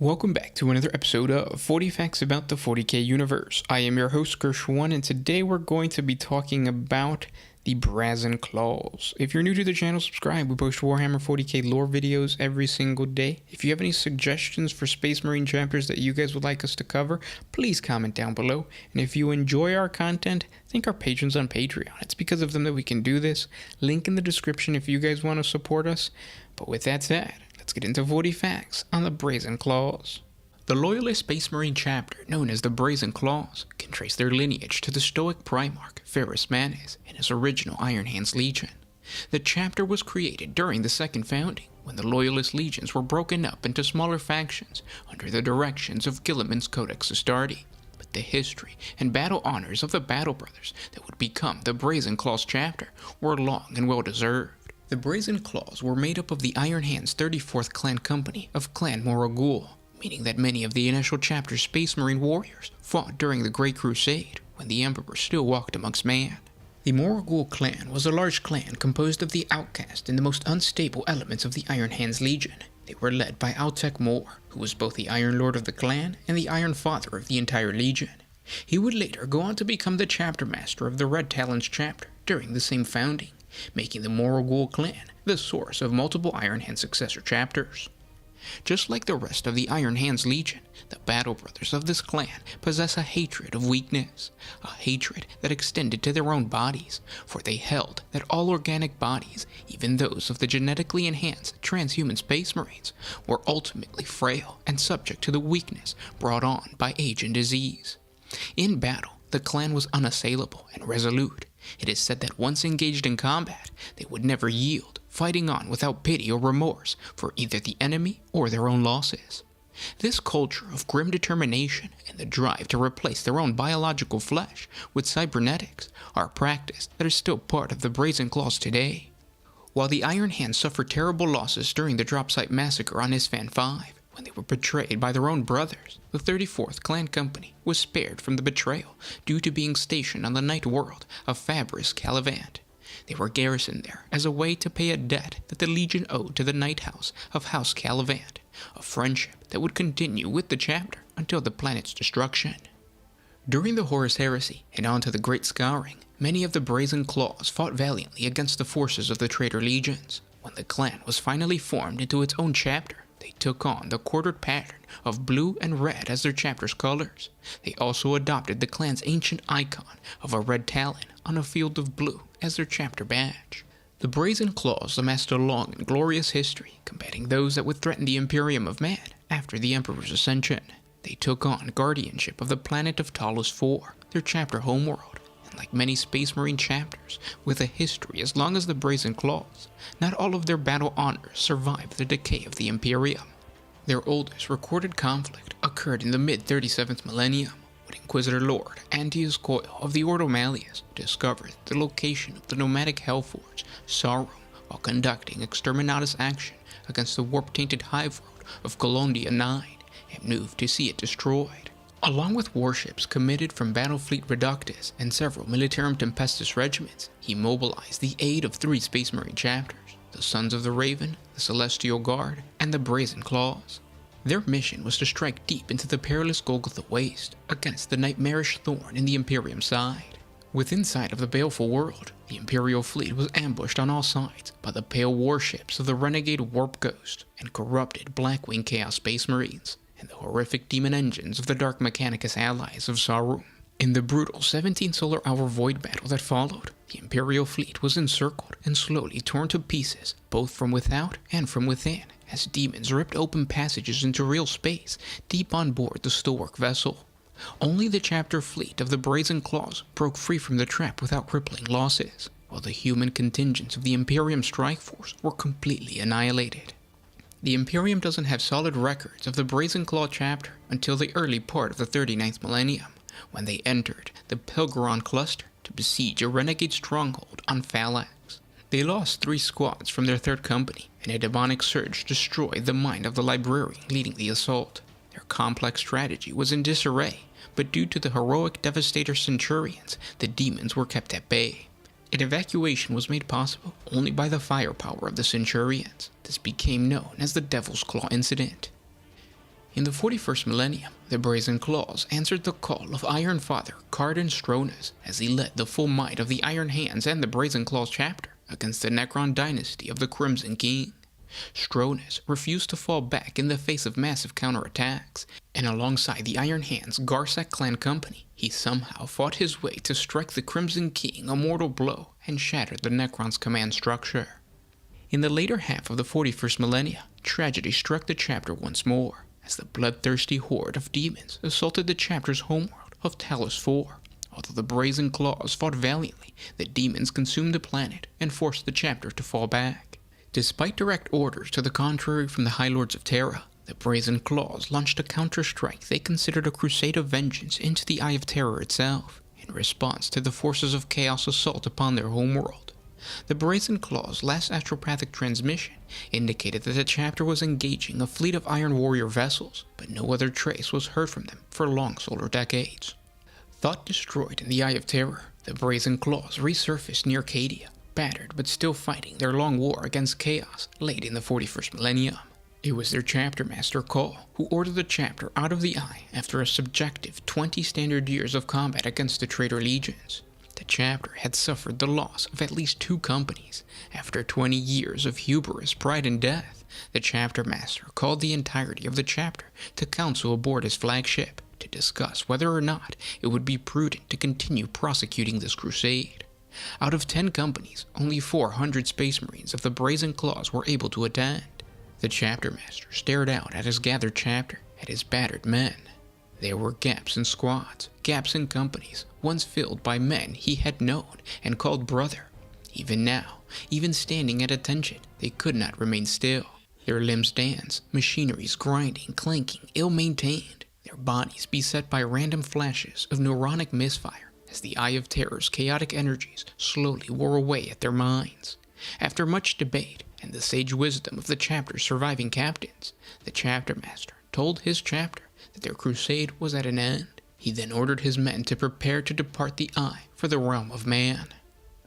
Welcome back to another episode of 40 Facts About the 40k Universe. I am your host, Gershwan, and today we're going to be talking about the Brazen Claws. If you're new to the channel, subscribe. We post Warhammer 40k lore videos every single day. If you have any suggestions for Space Marine chapters that you guys would like us to cover, please comment down below. And if you enjoy our content, thank our patrons on Patreon. It's because of them that we can do this. Link in the description if you guys want to support us. But with that said, let's get into 40 facts on the Brazen Claws. The Loyalist Space Marine chapter, known as the Brazen Claws, can trace their lineage to the Stoic Primarch Ferrus Manus and his original Iron Hands Legion. The chapter was created during the Second Founding, when the Loyalist legions were broken up into smaller factions under the directions of Guilliman's Codex Astartes. But the history and battle honors of the Battle Brothers that would become the Brazen Claws chapter were long and well deserved. The Brazen Claws were made up of the Iron Hands 34th Clan Company of Clan Moragul, meaning that many of the initial chapter's Space Marine warriors fought during the Great Crusade, when the Emperor still walked amongst man. The Moragul clan was a large clan composed of the outcast and the most unstable elements of the Iron Hands Legion. They were led by Altek Mor, who was both the Iron Lord of the clan and the Iron Father of the entire legion. He would later go on to become the chapter master of the Red Talons chapter during the same founding, making the Moragul clan the source of multiple Iron Hand successor chapters. Just like the rest of the Iron Hands Legion, the Battle Brothers of this clan possess a hatred of weakness, a hatred that extended to their own bodies, for they held that all organic bodies, even those of the genetically enhanced transhuman Space Marines, were ultimately frail and subject to the weakness brought on by age and disease. In battle, the clan was unassailable and resolute. It is said that once engaged in combat, they would never yield, fighting on without pity or remorse for either the enemy or their own losses. This culture of grim determination and the drive to replace their own biological flesh with cybernetics are a practice that is still part of the Brazen Claws today. While the Iron Hands suffered terrible losses during the Dropsite Massacre on Isstvan V, when they were betrayed by their own brothers, the 34th Clan Company was spared from the betrayal due to being stationed on the night world of Fabris Calavant. They were garrisoned there as a way to pay a debt that the Legion owed to the Night House of House Calavant, a friendship that would continue with the chapter until the planet's destruction. During the Horus Heresy and on to the Great Scouring, many of the Brazen Claws fought valiantly against the forces of the traitor legions. When the clan was finally formed into its own chapter, they took on the quartered pattern of blue and red as their chapter's colors. They also adopted the clan's ancient icon of a red talon on a field of blue as their chapter badge. The Brazen Claws amassed a long and glorious history, combating those that would threaten the Imperium of Man after the Emperor's ascension. They took on guardianship of the planet of Talos IV, their chapter homeworld, and like many Space Marine chapters with a history as long as the Brazen Claws, not all of their battle honors survived the decay of the Imperium. Their oldest recorded conflict occurred in the mid-37th millennium, when Inquisitor Lord Antius Coil of the Ordo Malleus discovered the location of the nomadic Hellforge Saurum while conducting exterminatus action against the warp-tainted hive world of Colondia 9 and moved to see it destroyed. Along with warships committed from Battlefleet Reductus and several Militarum Tempestus regiments, he mobilized the aid of 3 Space Marine chapters, the Sons of the Raven, the Celestial Guard, and the Brazen Claws. Their mission was to strike deep into the perilous Golgotha Waste against the nightmarish thorn in the Imperium side. Within sight of the baleful world, the Imperial fleet was ambushed on all sides by the pale warships of the renegade Warp Ghost and corrupted Blackwing Chaos Space Marines, and the horrific demon engines of the Dark Mechanicus allies of Saurum. In the brutal 17 solar hour void battle that followed, the Imperial fleet was encircled and slowly torn to pieces, both from without and from within, as demons ripped open passages into real space deep on board the Stoic vessel. Only the chapter fleet of the Brazen Claws broke free from the trap without crippling losses, while the human contingents of the Imperium strike force were completely annihilated. The Imperium doesn't have solid records of the Brazen Claw chapter until the early part of the 39th millennium, when they entered the Pelgaron cluster to besiege a renegade stronghold on Phalax. They lost 3 squads from their 3rd company, and a demonic surge destroyed the mind of the librarian leading the assault. Their complex strategy was in disarray, but due to the heroic Devastator Centurions, the demons were kept at bay. An evacuation was made possible only by the firepower of the Centurions. This became known as the Devil's Claw Incident. In the 41st millennium, the Brazen Claws answered the call of Iron Father Cardin Stronus as he led the full might of the Iron Hands and the Brazen Claws chapter against the Necron dynasty of the Crimson King. Stronus refused to fall back in the face of massive counterattacks, and alongside the Iron Hands Garsak clan company, he somehow fought his way to strike the Crimson King a mortal blow and shatter the Necron's command structure. In the later half of the 41st millennia, tragedy struck the chapter once more, as the bloodthirsty horde of demons assaulted the chapter's homeworld of Talos IV. Although the Brazen Claws fought valiantly, the demons consumed the planet and forced the chapter to fall back. Despite direct orders to the contrary from the High Lords of Terra, the Brazen Claws launched a counter-strike they considered a crusade of vengeance into the Eye of Terror itself, in response to the forces of Chaos' assault upon their homeworld. The Brazen Claws' last astropathic transmission indicated that the chapter was engaging a fleet of Iron Warrior vessels, but no other trace was heard from them for long solar decades. Thought destroyed in the Eye of Terror, the Brazen Claws resurfaced near Cadia, battered but still fighting their long war against Chaos late in the 41st millennium. It was their chapter master Call who ordered the chapter out of the Eye after a subjective 20 standard years of combat against the traitor legions. The chapter had suffered the loss of at least 2 companies. After 20 years of hubris, pride, and death, the chapter master called the entirety of the chapter to council aboard his flagship to discuss whether or not it would be prudent to continue prosecuting this crusade. Out of 10 companies, only 400 Space Marines of the Brazen Claws were able to attend. The chapter master stared out at his gathered chapter, at his battered men. There were gaps in squads, gaps in companies, once filled by men he had known and called brother. Even now, even standing at attention, they could not remain still. Their limbs danced, machineries grinding, clanking, ill-maintained, their bodies beset by random flashes of neuronic misfire as the Eye of Terror's chaotic energies slowly wore away at their minds. After much debate and the sage wisdom of the chapter's surviving captains, the chapter master told his chapter that their crusade was at an end. He then ordered his men to prepare to depart the Eye for the realm of man.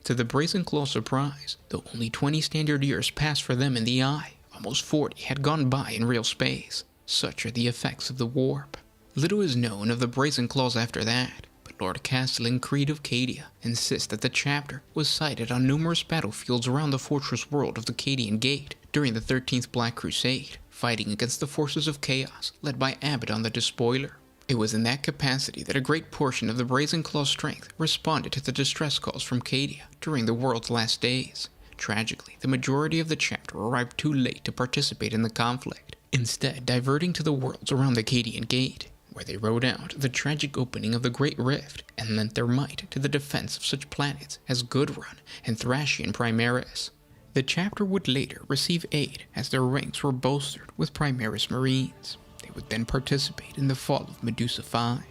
To the Brazen Claw's surprise, though only 20 standard years passed for them in the Eye, almost 40 had gone by in real space. Such are the effects of the warp. Little is known of the Brazen Claws after that, but Lord Castellan Creed of Cadia insists that the chapter was sighted on numerous battlefields around the fortress world of the Cadian Gate during the 13th Black Crusade, fighting against the forces of Chaos led by Abaddon the Despoiler. It was in that capacity that a great portion of the Brazen Claw's strength responded to the distress calls from Cadia during the world's last days. Tragically, the majority of the chapter arrived too late to participate in the conflict, instead diverting to the worlds around the Cadian Gate, where they rode out the tragic opening of the Great Rift and lent their might to the defense of such planets as Goodrun and Thracian Primaris. The chapter would later receive aid as their ranks were bolstered with Primaris Marines. They would then participate in the fall of Medusa 5.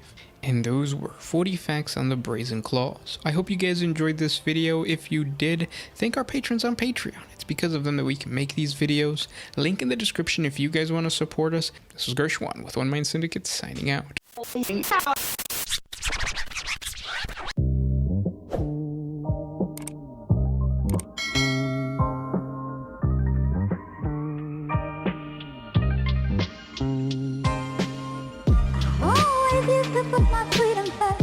And those were 40 facts on the Brazen Claws. I hope you guys enjoyed this video. If you did, thank our patrons on Patreon. It's because of them that we can make these videos. Link in the description if you guys want to support us. This is Gershwan with One Mind Syndicate signing out. Always used to put my freedom first.